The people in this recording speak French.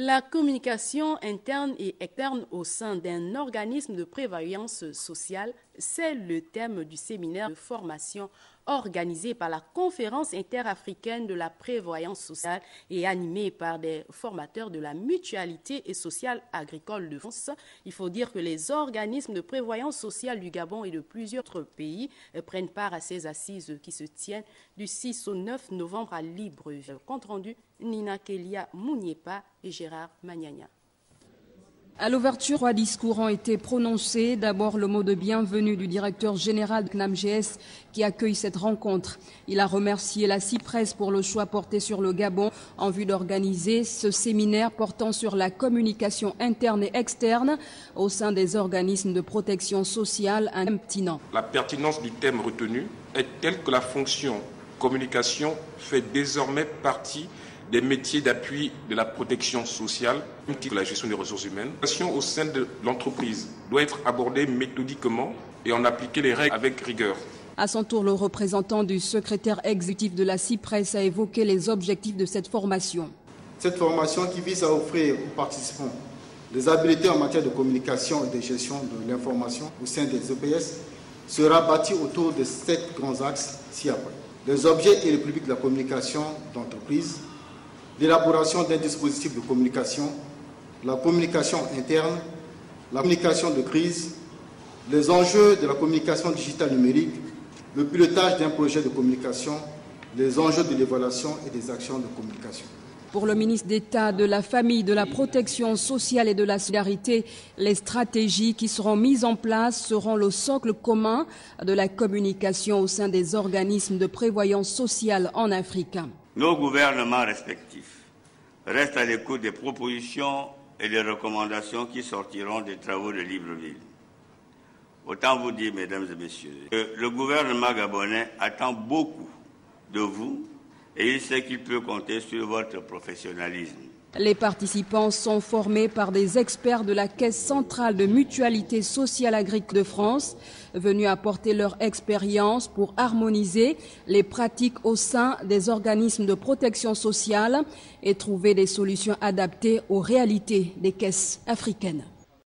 La communication interne et externe au sein d'un organisme de prévoyance sociale, c'est le thème du séminaire de formation organisé par la Conférence interafricaine de la prévoyance sociale et animé par des formateurs de la mutualité et sociale agricole de France. Il faut dire que les organismes de prévoyance sociale du Gabon et de plusieurs autres pays prennent part à ces assises qui se tiennent du 6 au 9 novembre à Libreville. Compte rendu, Nina Kelia Mouniépa et Gérard Magnagna. À l'ouverture, 3 discours ont été prononcés. D'abord, le mot de bienvenue du directeur général de CNAMGS qui accueille cette rencontre. Il a remercié la CIPRES pour le choix porté sur le Gabon en vue d'organiser ce séminaire portant sur la communication interne et externe au sein des organismes de protection sociale pertinents. La pertinence du thème retenu est telle que la fonction communication fait désormais partie des métiers d'appui de la protection sociale, de la gestion des ressources humaines. La communication au sein de l'entreprise doit être abordée méthodiquement et en appliquer les règles avec rigueur. À son tour, le représentant du secrétaire exécutif de la CIPRES a évoqué les objectifs de cette formation. Cette formation qui vise à offrir aux participants des habiletés en matière de communication et de gestion de l'information au sein des EPS sera bâtie autour de 7 grands axes ci-après. Les objets et les publics de la communication d'entreprise, l'élaboration d'un dispositif de communication, la communication interne, la communication de crise, les enjeux de la communication digitale numérique, le pilotage d'un projet de communication, les enjeux de l'évaluation et des actions de communication. Pour le ministre d'État de la Famille, de la Protection sociale et de la solidarité, les stratégies qui seront mises en place seront le socle commun de la communication au sein des organismes de prévoyance sociale en Afrique. Nos gouvernements respectifs restent à l'écoute des propositions et des recommandations qui sortiront des travaux de Libreville. Autant vous dire, mesdames et messieurs, que le gouvernement gabonais attend beaucoup de vous et il sait qu'il peut compter sur votre professionnalisme. Les participants sont formés par des experts de la Caisse centrale de mutualité sociale agricole de France, venus apporter leur expérience pour harmoniser les pratiques au sein des organismes de protection sociale et trouver des solutions adaptées aux réalités des caisses africaines.